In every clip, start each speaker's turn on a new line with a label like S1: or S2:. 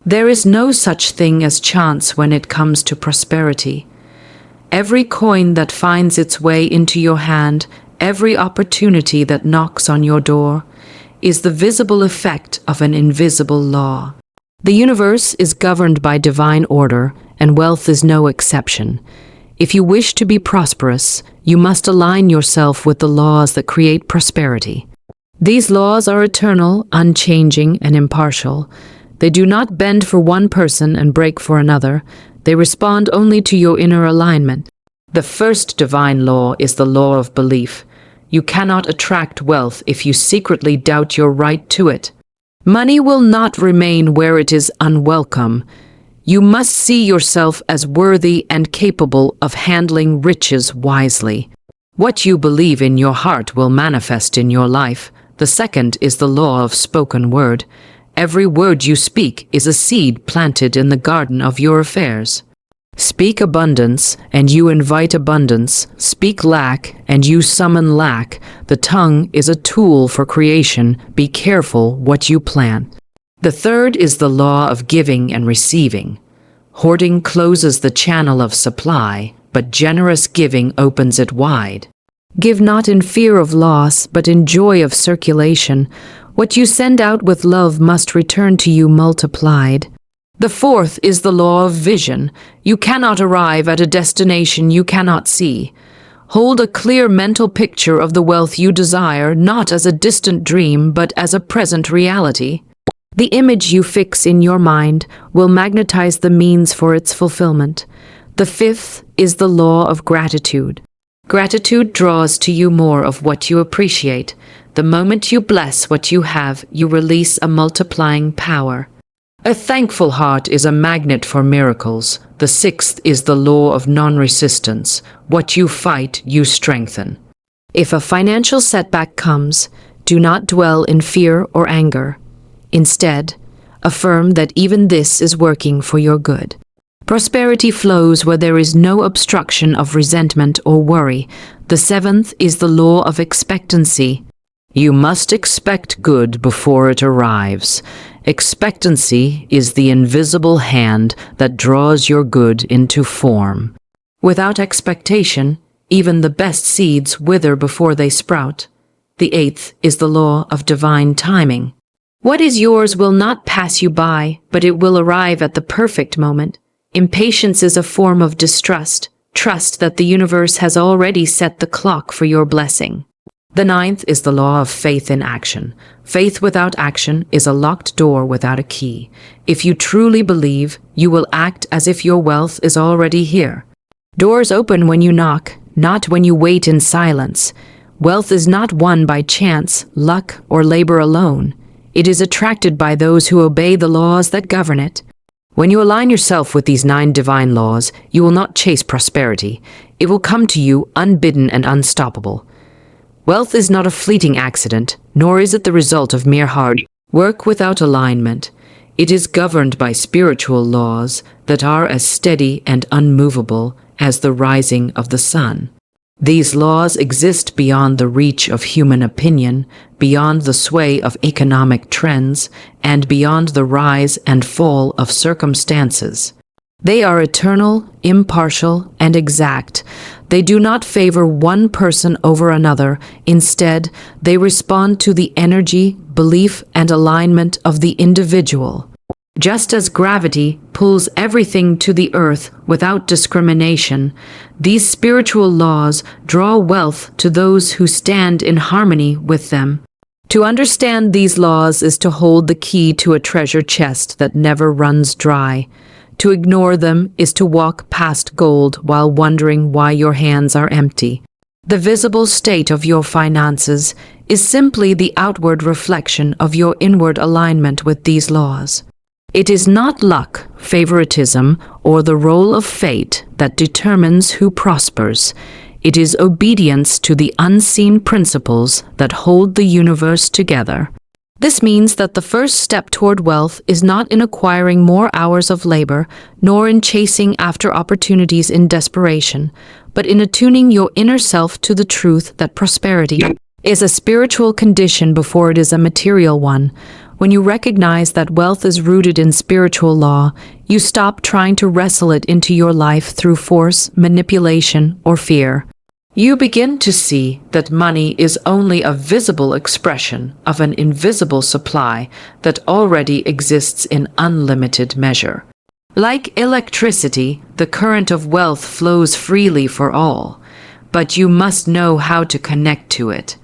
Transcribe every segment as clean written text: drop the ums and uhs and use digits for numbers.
S1: There is no such thing as chance when it comes to prosperity. Every coin that finds its way into your hand, every opportunity that knocks on your door, is the visible effect of an invisible law. The universe is governed by divine order, and wealth is no exception. If you wish to be prosperous, you must align yourself with the laws that create prosperity. These laws are eternal, unchanging, and impartial. They do not bend for one person and break for another. They respond only to your inner alignment. The first divine law is the law of belief. You cannot attract wealth if you secretly doubt your right to it. Money will not remain where it is unwelcome. You must see yourself as worthy and capable of handling riches wisely. What you believe in your heart will manifest in your life. The second is the law of spoken word. Every word you speak is a seed planted in the garden of your affairs. Speak abundance, and you invite abundance. Speak lack, and you summon lack. The tongue is a tool for creation. Be careful what you plant. The third is the law of giving and receiving. Hoarding closes the channel of supply, but generous giving opens it wide. Give not in fear of loss, but in joy of circulation. What you send out with love must return to you multiplied. The fourth is the law of vision. You cannot arrive at a destination you cannot see. Hold a clear mental picture of the wealth you desire, not as a distant dream, but as a present reality. The image you fix in your mind will magnetize the means for its fulfillment. The fifth is the law of gratitude. Gratitude draws to you more of what you appreciate. The moment you bless what you have, you release a multiplying power. A thankful heart is a magnet for miracles. The sixth is the law of non-resistance. What you fight, you strengthen. If a financial setback comes, do not dwell in fear or anger. Instead, affirm that even this is working for your good. Prosperity flows where there is no obstruction of resentment or worry. The seventh is the law of expectancy. You must expect good before it arrives. Expectancy is the invisible hand that draws your good into form. Without expectation, even the best seeds wither before they sprout. The eighth is the law of divine timing. What is yours will not pass you by, but it will arrive at the perfect moment. Impatience is a form of distrust. Trust that the universe has already set the clock for your blessing. The ninth is the law of faith in action. Faith without action is a locked door without a key. If you truly believe, you will act as if your wealth is already here. Doors open when you knock, not when you wait in silence. Wealth is not won by chance, luck, or labor alone. It is attracted by those who obey the laws that govern it. When you align yourself with these 9 divine laws, you will not chase prosperity. It will come to you unbidden and unstoppable. Wealth is not a fleeting accident, nor is it the result of mere hard work without alignment. It is governed by spiritual laws that are as steady and unmovable as the rising of the sun. These laws exist beyond the reach of human opinion, beyond the sway of economic trends, and beyond the rise and fall of circumstances. They are eternal, impartial, and exact. They do not favor one person over another. Instead, they respond to the energy, belief, and alignment of the individual. Just as gravity pulls everything to the earth without discrimination, these spiritual laws draw wealth to those who stand in harmony with them. To understand these laws is to hold the key to a treasure chest that never runs dry. To ignore them is to walk past gold while wondering why your hands are empty. The visible state of your finances is simply the outward reflection of your inward alignment with these laws. It is not luck, favoritism, or the role of fate that determines who prospers. It is obedience to the unseen principles that hold the universe together. This means that the first step toward wealth is not in acquiring more hours of labor, nor in chasing after opportunities in desperation, but in attuning your inner self to the truth that prosperity is a spiritual condition before it is a material one. When you recognize that wealth is rooted in spiritual law, you stop trying to wrestle it into your life through force, manipulation, or fear. You begin to see that money is only a visible expression of an invisible supply that already exists in unlimited measure. Like electricity, the current of wealth flows freely for all, but you must know how to connect to it.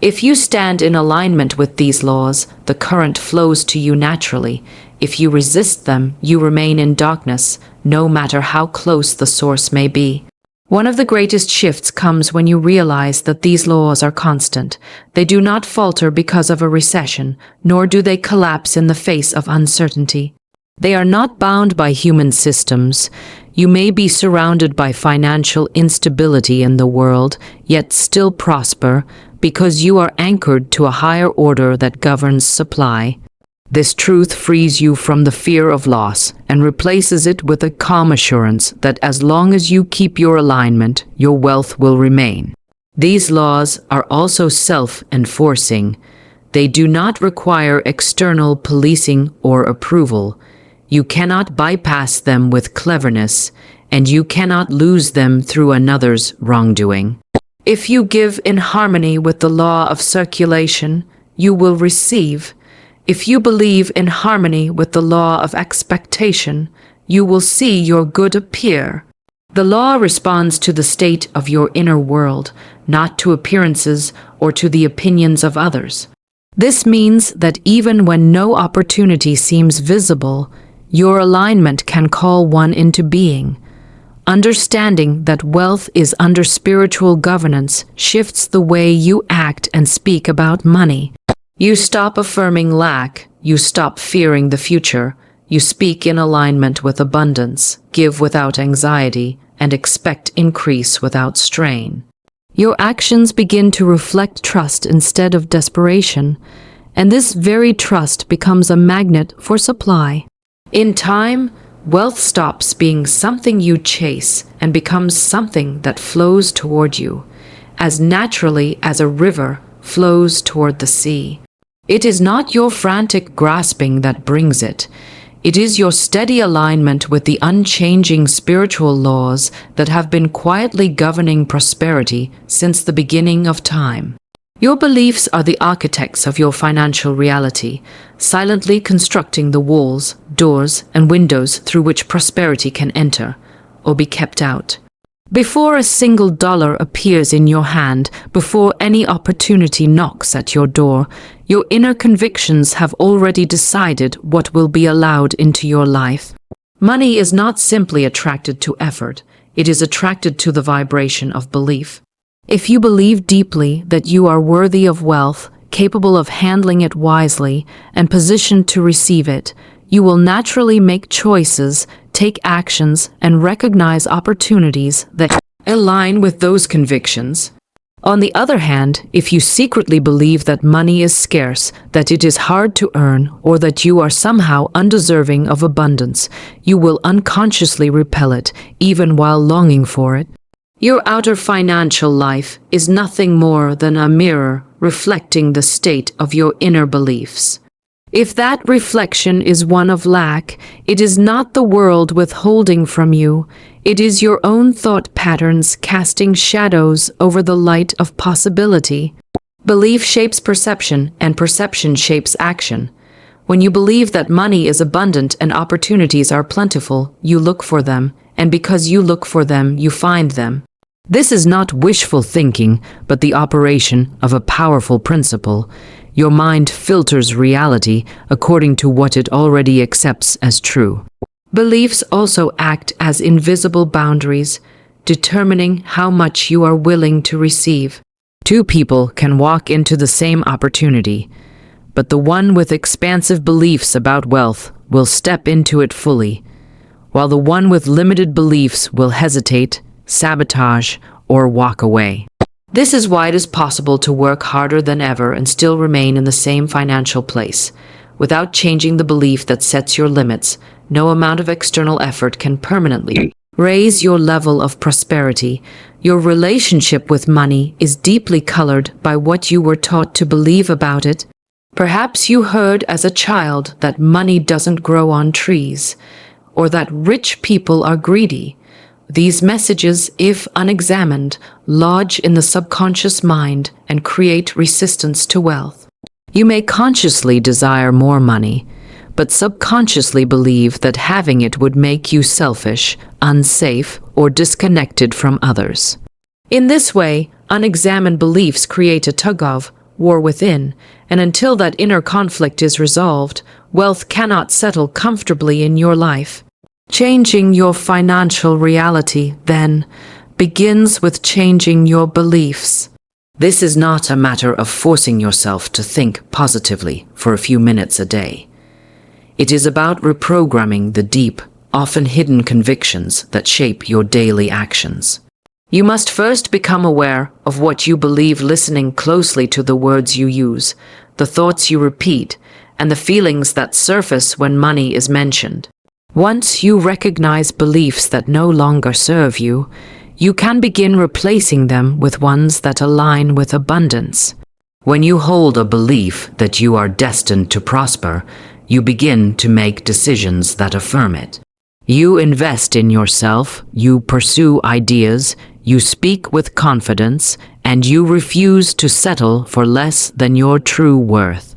S1: If you stand in alignment with these laws, the current flows to you naturally. If you resist them, you remain in darkness, no matter how close the source may be. One of the greatest shifts comes when you realize that these laws are constant. They do not falter because of a recession, nor do they collapse in the face of uncertainty. They are not bound by human systems. You may be surrounded by financial instability in the world, yet still prosper, because you are anchored to a higher order that governs supply. This truth frees you from the fear of loss and replaces it with a calm assurance that as long as you keep your alignment, your wealth will remain. These laws are also self-enforcing. They do not require external policing or approval. You cannot bypass them with cleverness, and you cannot lose them through another's wrongdoing. If you give in harmony with the law of circulation, you will receive. If you believe in harmony with the law of expectation, you will see your good appear. The law responds to the state of your inner world, not to appearances or to the opinions of others. This means that even when no opportunity seems visible, your alignment can call one into being. Understanding that wealth is under spiritual governance shifts the way you act and speak about money. You stop affirming lack, you stop fearing the future, you speak in alignment with abundance, give without anxiety, and expect increase without strain. Your actions begin to reflect trust instead of desperation, and this very trust becomes a magnet for supply. In time, wealth stops being something you chase and becomes something that flows toward you, as naturally as a river flows toward the sea. It is not your frantic grasping that brings it. It is your steady alignment with the unchanging spiritual laws that have been quietly governing prosperity since the beginning of time. Your beliefs are the architects of your financial reality, silently constructing the walls, doors, and windows through which prosperity can enter or be kept out. Before a single dollar appears in your hand, before any opportunity knocks at your door, your inner convictions have already decided what will be allowed into your life. Money is not simply attracted to effort, it is attracted to the vibration of belief. If you believe deeply that you are worthy of wealth, capable of handling it wisely, and positioned to receive it, you will naturally make choices, take actions, and recognize opportunities that align with those convictions. On the other hand, if you secretly believe that money is scarce, that it is hard to earn, or that you are somehow undeserving of abundance, you will unconsciously repel it, even while longing for it. Your outer financial life is nothing more than a mirror reflecting the state of your inner beliefs. If that reflection is one of lack, it is not the world withholding from you. It is your own thought patterns casting shadows over the light of possibility. Belief shapes perception, and perception shapes action. When you believe that money is abundant and opportunities are plentiful, you look for them, and because you look for them, you find them. This is not wishful thinking, but the operation of a powerful principle. Your mind filters reality according to what it already accepts as true. Beliefs also act as invisible boundaries, determining how much you are willing to receive. Two people can walk into the same opportunity, but the one with expansive beliefs about wealth will step into it fully, while the one with limited beliefs will hesitate, sabotage, or walk away. This is why it is possible to work harder than ever and still remain in the same financial place. Without changing the belief that sets your limits, no amount of external effort can permanently raise your level of prosperity. Your relationship with money is deeply colored by what you were taught to believe about it. Perhaps you heard as a child that money doesn't grow on trees, or that rich people are greedy. These messages, if unexamined, lodge in the subconscious mind and create resistance to wealth. You may consciously desire more money, but subconsciously believe that having it would make you selfish, unsafe, or disconnected from others. In this way, unexamined beliefs create a tug-of war within, and until that inner conflict is resolved, wealth cannot settle comfortably in your life. Changing your financial reality, then, begins with changing your beliefs. This is not a matter of forcing yourself to think positively for a few minutes a day. It is about reprogramming the deep, often hidden convictions that shape your daily actions. You must first become aware of what you believe, listening closely to the words you use, the thoughts you repeat, and the feelings that surface when money is mentioned. Once you recognize beliefs that no longer serve you, you can begin replacing them with ones that align with abundance. When you hold a belief that you are destined to prosper, you begin to make decisions that affirm it. You invest in yourself, you pursue ideas, you speak with confidence, and you refuse to settle for less than your true worth.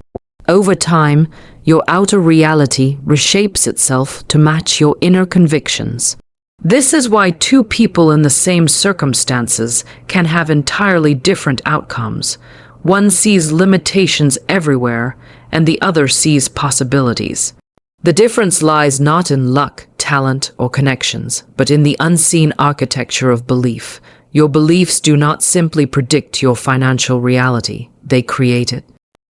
S1: Over time, your outer reality reshapes itself to match your inner convictions. This is why two people in the same circumstances can have entirely different outcomes. One sees limitations everywhere, and the other sees possibilities. The difference lies not in luck, talent, or connections, but in the unseen architecture of belief. Your beliefs do not simply predict your financial reality, they create it.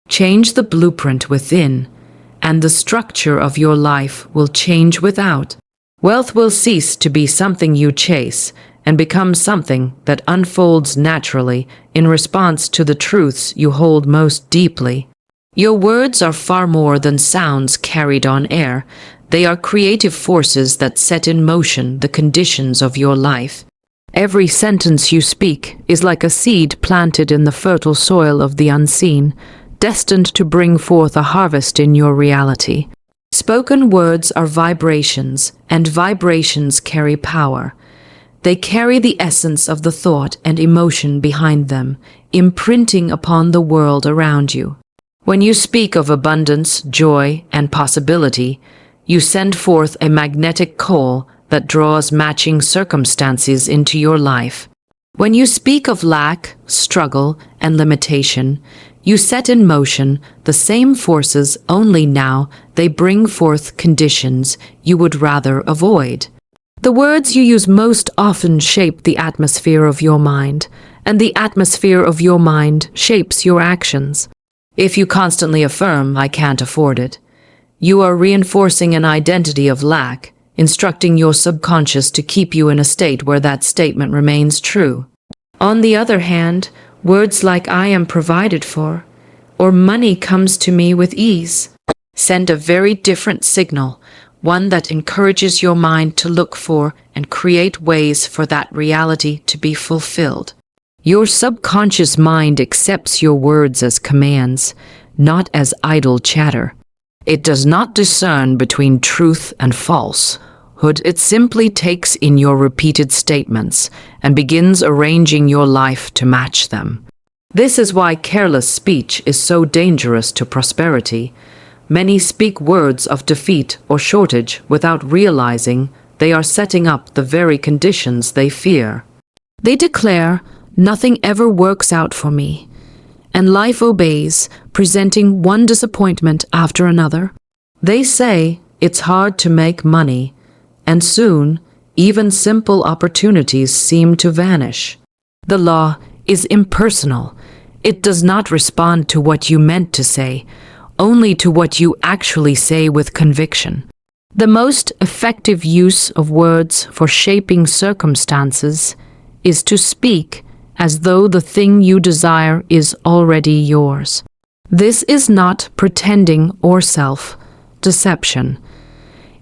S1: Change the blueprint within, and the structure of your life will change without. Wealth will cease to be something you chase and become something that unfolds naturally in response to the truths you hold most deeply. Your words are far more than sounds carried on air. They are creative forces that set in motion the conditions of your life. Every sentence you speak is like a seed planted in the fertile soil of the unseen, destined to bring forth a harvest in your reality. Spoken words are vibrations, and vibrations carry power. They carry the essence of the thought and emotion behind them, imprinting upon the world around you. When you speak of abundance, joy, and possibility, you send forth a magnetic call that draws matching circumstances into your life. When you speak of lack, struggle, and limitation, you set in motion the same forces, only now they bring forth conditions you would rather avoid. The words you use most often shape the atmosphere of your mind, and the atmosphere of your mind shapes your actions. If you constantly affirm, "I can't afford it," you are reinforcing an identity of lack, instructing your subconscious to keep you in a state where that statement remains true. On the other hand, words like "I am provided for," or "money comes to me with ease," send a very different signal, one that encourages your mind to look for and create ways for that reality to be fulfilled. Your subconscious mind accepts your words as commands, not as idle chatter. It does not discern between truth and falsehood. It simply takes in your repeated statements and begins arranging your life to match them. This is why careless speech is so dangerous to prosperity. Many speak words of defeat or shortage without realizing they are setting up the very conditions they fear. They declare, "Nothing ever works out for me," and life obeys, presenting one disappointment after another. They say it's hard to make money, and soon, even simple opportunities seem to vanish. The law is impersonal. It does not respond to what you meant to say, only to what you actually say with conviction. The most effective use of words for shaping circumstances is to speak as though the thing you desire is already yours. This is not pretending or self-deception.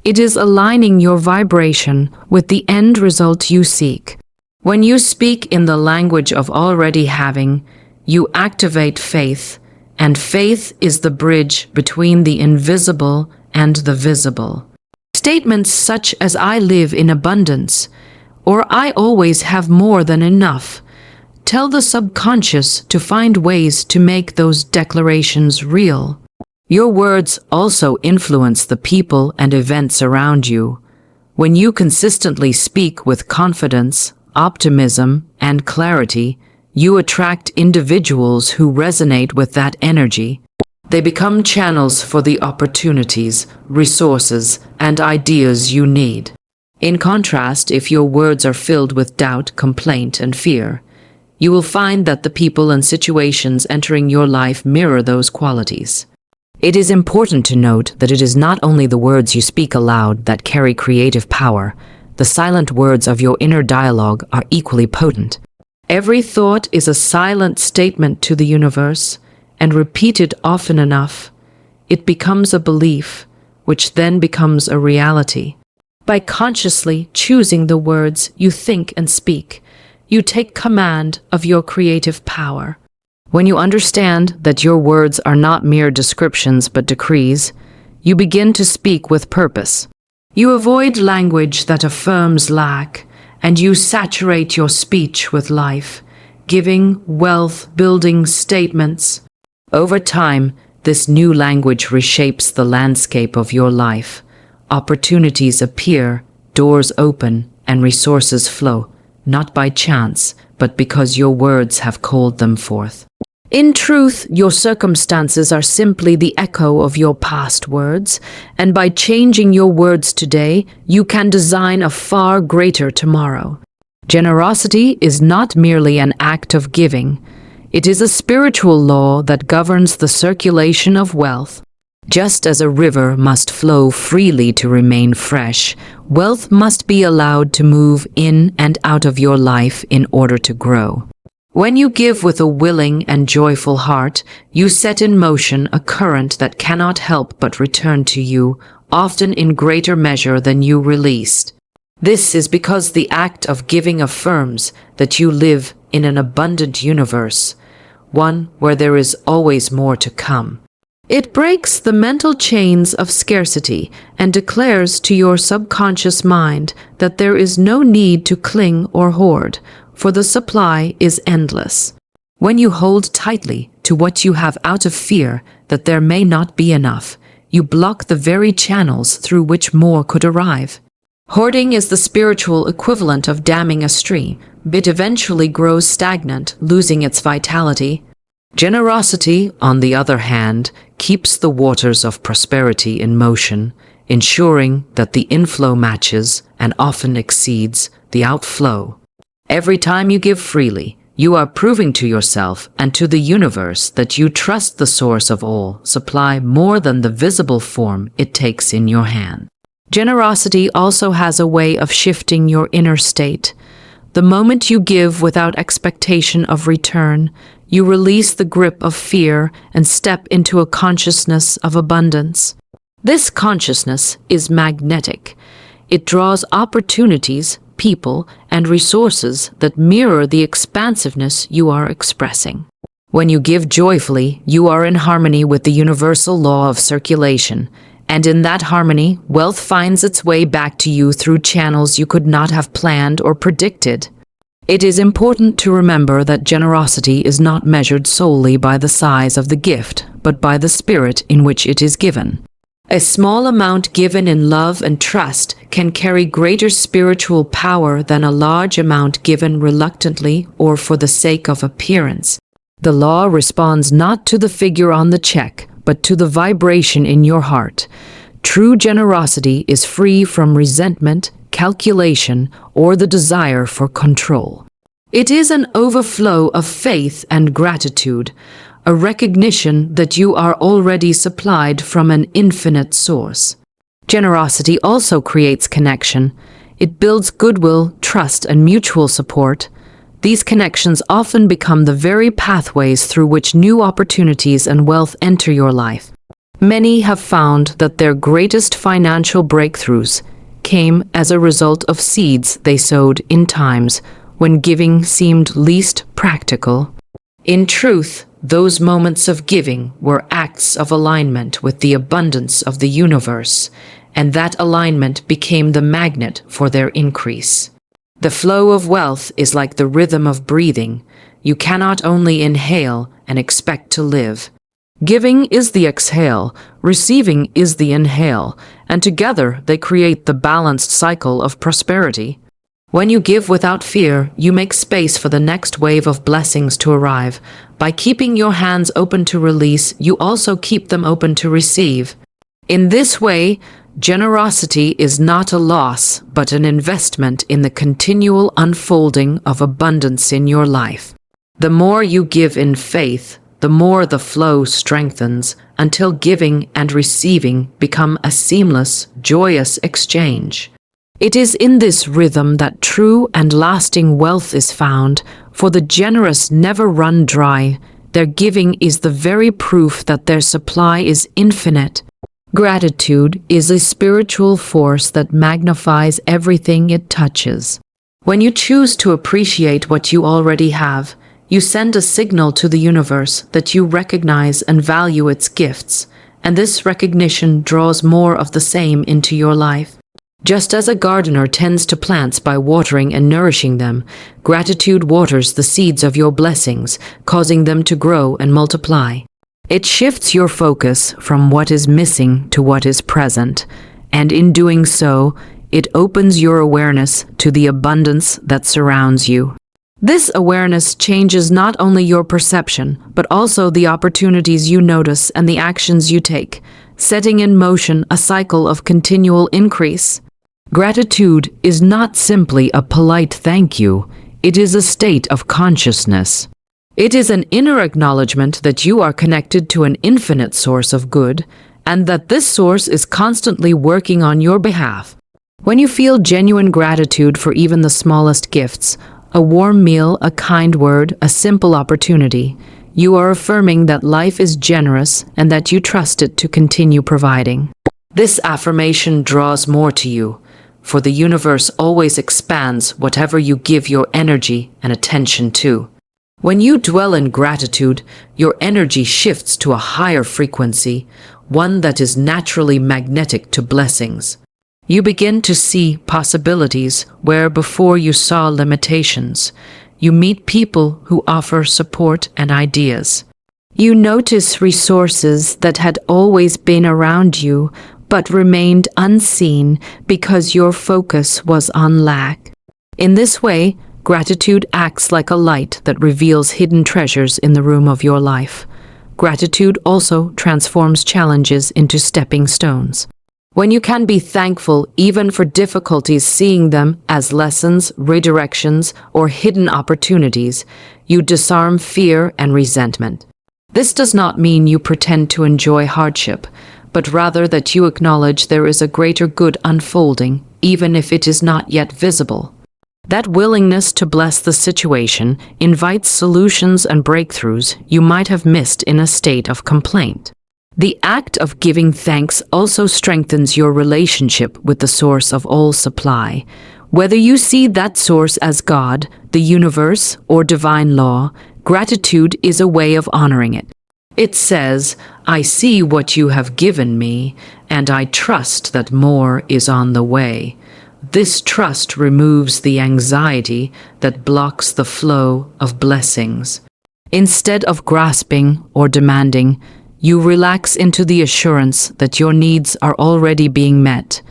S1: It is aligning your vibration with the end result you seek. When you speak in the language of already having, you activate faith, and faith is the bridge between the invisible and the visible. Statements such as "I live in abundance" or "I always have more than enough" tell the subconscious to find ways to make those declarations real. Your words also influence the people and events around you. When you consistently speak with confidence, optimism, and clarity, you attract individuals who resonate with that energy. They become channels for the opportunities, resources, and ideas you need. In contrast, if your words are filled with doubt, complaint, and fear, you will find that the people and situations entering your life mirror those qualities. It is important to note that it is not only the words you speak aloud that carry creative power. The silent words of your inner dialogue are equally potent. Every thought is a silent statement to the universe, and repeated often enough, it becomes a belief, which then becomes a reality. By consciously choosing the words you think and speak, you take command of your creative power. When you understand that your words are not mere descriptions but decrees, you begin to speak with purpose. You avoid language that affirms lack, and you saturate your speech with life, giving, wealth-building statements. Over time, this new language reshapes the landscape of your life. Opportunities appear, doors open, and resources flow, not by chance, but because your words have called them forth. In truth, your circumstances are simply the echo of your past words, and by changing your words today, you can design a far greater tomorrow. Generosity is not merely an act of giving. It is a spiritual law that governs the circulation of wealth. Just as a river must flow freely to remain fresh, wealth must be allowed to move in and out of your life in order to grow. When you give with a willing and joyful heart, you set in motion a current that cannot help but return to you, often in greater measure than you released. This is because the act of giving affirms that you live in an abundant universe, one where there is always more to come. It breaks the mental chains of scarcity and declares to your subconscious mind that there is no need to cling or hoard, for the supply is endless. When you hold tightly to what you have out of fear that there may not be enough, you block the very channels through which more could arrive. Hoarding is the spiritual equivalent of damming a stream. It eventually grows stagnant, losing its vitality. Generosity, on the other hand, keeps the waters of prosperity in motion, ensuring that the inflow matches and often exceeds the outflow. Every time you give freely, you are proving to yourself and to the universe that you trust the source of all supply more than the visible form it takes in your hand. Generosity also has a way of shifting your inner state. The moment you give without expectation of return, you release the grip of fear and step into a consciousness of abundance. This consciousness is magnetic. It draws opportunities, people, and resources that mirror the expansiveness you are expressing. When you give joyfully, you are in harmony with the universal law of circulation, and in that harmony, wealth finds its way back to you through channels you could not have planned or predicted. It is important to remember that generosity is not measured solely by the size of the gift, but by the spirit in which it is given. A small amount given in love and trust can carry greater spiritual power than a large amount given reluctantly or for the sake of appearance. The law responds not to the figure on the check, but to the vibration in your heart. True generosity is free from resentment, calculation, or the desire for control. It is an overflow of faith and gratitude, a recognition that you are already supplied from an infinite source. Generosity also creates connection. It builds goodwill, trust, and mutual support. These connections often become the very pathways through which new opportunities and wealth enter your life. Many have found that their greatest financial breakthroughs came as a result of seeds they sowed in times when giving seemed least practical. In truth, Those moments of giving were acts of alignment with the abundance of the universe, and that alignment became the magnet for their increase. The flow of wealth is like the rhythm of breathing. You cannot only inhale and expect to live. Giving is the exhale, receiving is the inhale, and together they create the balanced cycle of prosperity. When you give without fear, you make space for the next wave of blessings to arrive. By keeping your hands open to release, you also keep them open to receive. In this way, generosity is not a loss, but an investment in the continual unfolding of abundance in your life. The more you give in faith, the more the flow strengthens, until giving and receiving become a seamless, joyous exchange. It is in this rhythm that true and lasting wealth is found, for the generous never run dry. Their giving is the very proof that their supply is infinite. Gratitude is a spiritual force that magnifies everything it touches. When you choose to appreciate what you already have, you send a signal to the universe that you recognize and value its gifts, and this recognition draws more of the same into your life. Just as a gardener tends to plants by watering and nourishing them, gratitude waters the seeds of your blessings, causing them to grow and multiply. It shifts your focus from what is missing to what is present, and in doing so, it opens your awareness to the abundance that surrounds you. This awareness changes not only your perception, but also the opportunities you notice and the actions you take, setting in motion a cycle of continual increase. Gratitude is not simply a polite thank you, it is a state of consciousness. It is an inner acknowledgement that you are connected to an infinite source of good, and that this source is constantly working on your behalf. When you feel genuine gratitude for even the smallest gifts, a warm meal, a kind word, a simple opportunity, you are affirming that life is generous and that you trust it to continue providing. This affirmation draws more to you, for the universe always expands whatever you give your energy and attention to. When you dwell in gratitude, your energy shifts to a higher frequency, one that is naturally magnetic to blessings. You begin to see possibilities where before you saw limitations. You meet people who offer support and ideas. You notice resources that had always been around you, but remained unseen because your focus was on lack. In this way, gratitude acts like a light that reveals hidden treasures in the room of your life. Gratitude also transforms challenges into stepping stones. When you can be thankful even for difficulties, seeing them as lessons, redirections, or hidden opportunities, you disarm fear and resentment. This does not mean you pretend to enjoy hardship, but rather that you acknowledge there is a greater good unfolding, even if it is not yet visible. That willingness to bless the situation invites solutions and breakthroughs you might have missed in a state of complaint. The act of giving thanks also strengthens your relationship with the source of all supply. Whether you see that source as God, the universe, or divine law, gratitude is a way of honoring it. It says, "I see what you have given me, and I trust that more is on the way." This trust removes the anxiety that blocks the flow of blessings. Instead of grasping or demanding, you relax into the assurance that your needs are already being met,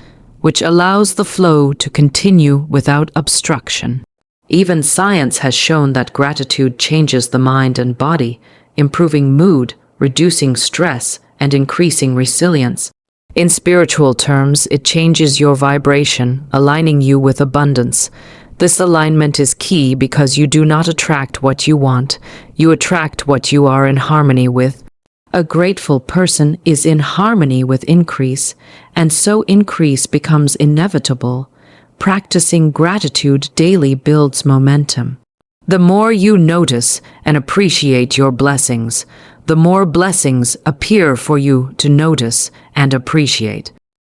S1: which allows the flow to continue without obstruction. Even science has shown that gratitude changes the mind and body, improving mood, reducing stress, and increasing resilience. In spiritual terms, it changes your vibration, aligning you with abundance. This alignment is key because you do not attract what you want, you attract what you are in harmony with. A grateful person is in harmony with increase, and so increase becomes inevitable. Practicing gratitude daily builds momentum. The more you notice and appreciate your blessings, the more blessings appear for you to notice and appreciate.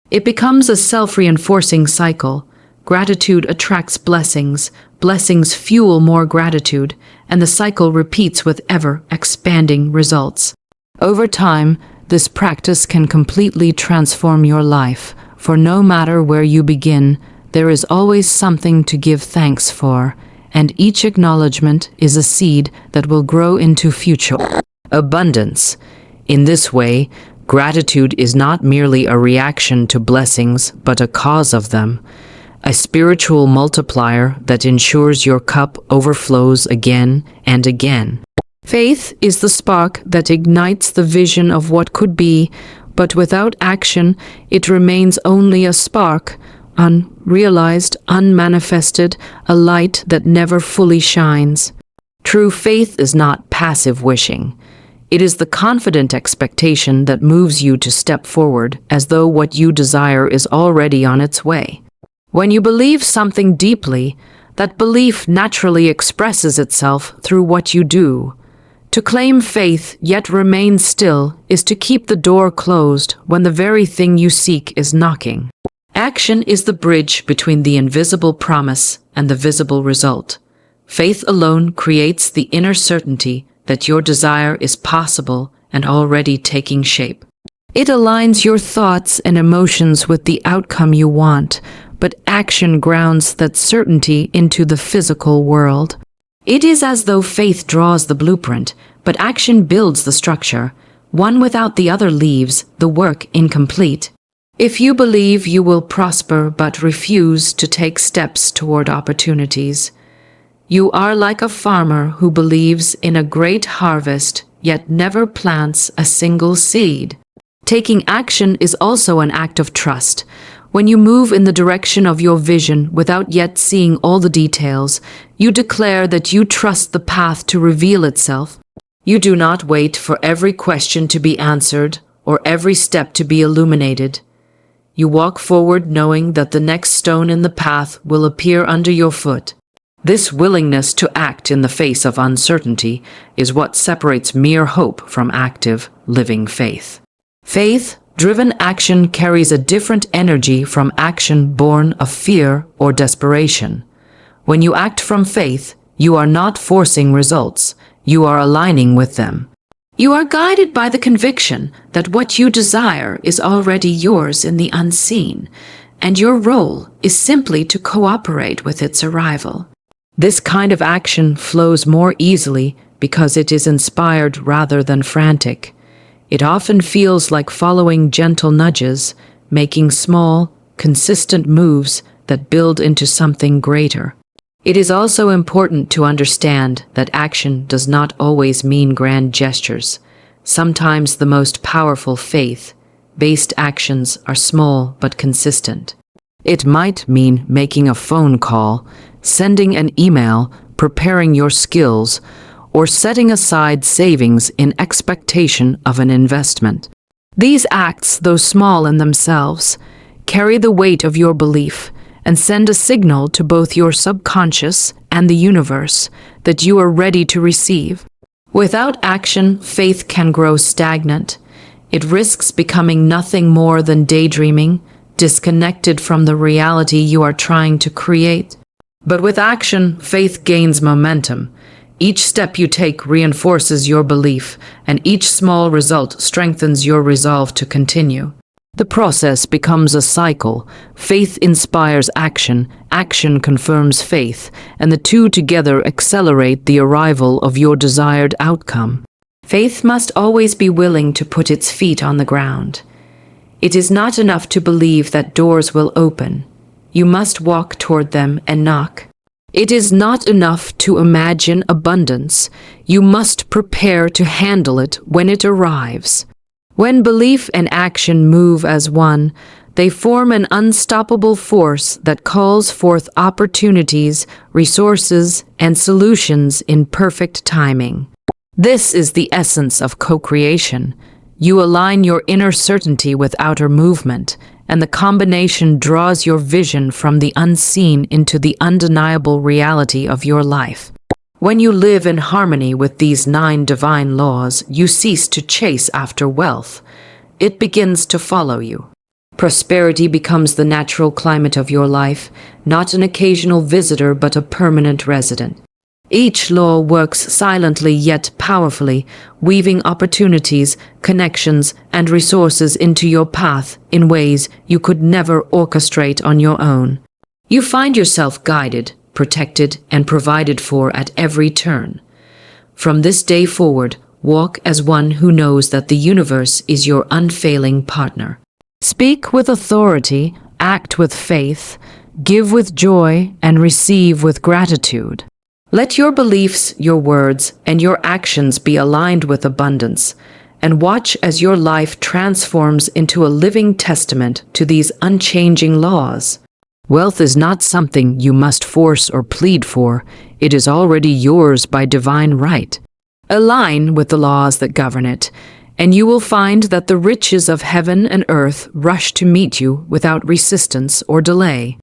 S1: It becomes a self-reinforcing cycle. Gratitude attracts blessings, blessings fuel more gratitude, and the cycle repeats with ever-expanding results. Over time, this practice can completely transform your life, for no matter where you begin, there is always something to give thanks for, and each acknowledgement is a seed that will grow into future abundance. In this way, gratitude is not merely a reaction to blessings, but a cause of them, a spiritual multiplier that ensures your cup overflows again and again. Faith is the spark that ignites the vision of what could be, but without action, it remains only a spark, unrealized, unmanifested, a light that never fully shines. True faith is not passive wishing. It is the confident expectation that moves you to step forward as though what you desire is already on its way. When you believe something deeply, that belief naturally expresses itself through what you do. To claim faith yet remain still is to keep the door closed when the very thing you seek is knocking. Action is the bridge between the invisible promise and the visible result. Faith alone creates the inner certainty that your desire is possible and already taking shape. It aligns your thoughts and emotions with the outcome you want, but action grounds that certainty into the physical world. It is as though faith draws the blueprint, but action builds the structure. One without the other leaves the work incomplete. If you believe you will prosper but refuse to take steps toward opportunities, you are like a farmer who believes in a great harvest yet never plants a single seed. Taking action is also an act of trust. When you move in the direction of your vision without yet seeing all the details, you declare that you trust the path to reveal itself. You do not wait for every question to be answered or every step to be illuminated. You walk forward knowing that the next stone in the path will appear under your foot. This willingness to act in the face of uncertainty is what separates mere hope from active, living faith. Faith-driven action carries a different energy from action born of fear or desperation. When you act from faith, you are not forcing results, you are aligning with them. You are guided by the conviction that what you desire is already yours in the unseen, and your role is simply to cooperate with its arrival. This kind of action flows more easily because it is inspired rather than frantic. It often feels like following gentle nudges, making small, consistent moves that build into something greater. It is also important to understand that action does not always mean grand gestures. Sometimes the most powerful faith-based actions are small but consistent. It might mean making a phone call, sending an email, preparing your skills, or setting aside savings in expectation of an investment. These acts, though small in themselves, carry the weight of your belief and send a signal to both your subconscious and the universe that you are ready to receive. Without action, faith can grow stagnant. It risks becoming nothing more than daydreaming, disconnected from the reality you are trying to create. But with action, faith gains momentum. Each step you take reinforces your belief, and each small result strengthens your resolve to continue. The process becomes a cycle. Faith inspires action, action confirms faith, and the two together accelerate the arrival of your desired outcome. Faith must always be willing to put its feet on the ground. It is not enough to believe that doors will open. You must walk toward them and knock. It is not enough to imagine abundance. You must prepare to handle it when it arrives. When belief and action move as one, they form an unstoppable force that calls forth opportunities, resources, and solutions in perfect timing. This is the essence of co-creation. You align your inner certainty with outer movement, and the combination draws your vision from the unseen into the undeniable reality of your life. When you live in harmony with these 9 divine laws, you cease to chase after wealth. It begins to follow you. Prosperity becomes the natural climate of your life, not an occasional visitor but a permanent resident. Each law works silently yet powerfully, weaving opportunities, connections, and resources into your path in ways you could never orchestrate on your own. You find yourself guided, protected, and provided for at every turn. From this day forward, walk as one who knows that the universe is your unfailing partner. Speak with authority, act with faith, give with joy, and receive with gratitude. Let your beliefs, your words, and your actions be aligned with abundance, and watch as your life transforms into a living testament to these unchanging laws. Wealth is not something you must force or plead for. It is already yours by divine right. Align with the laws that govern it, and you will find that the riches of heaven and earth rush to meet you without resistance or delay.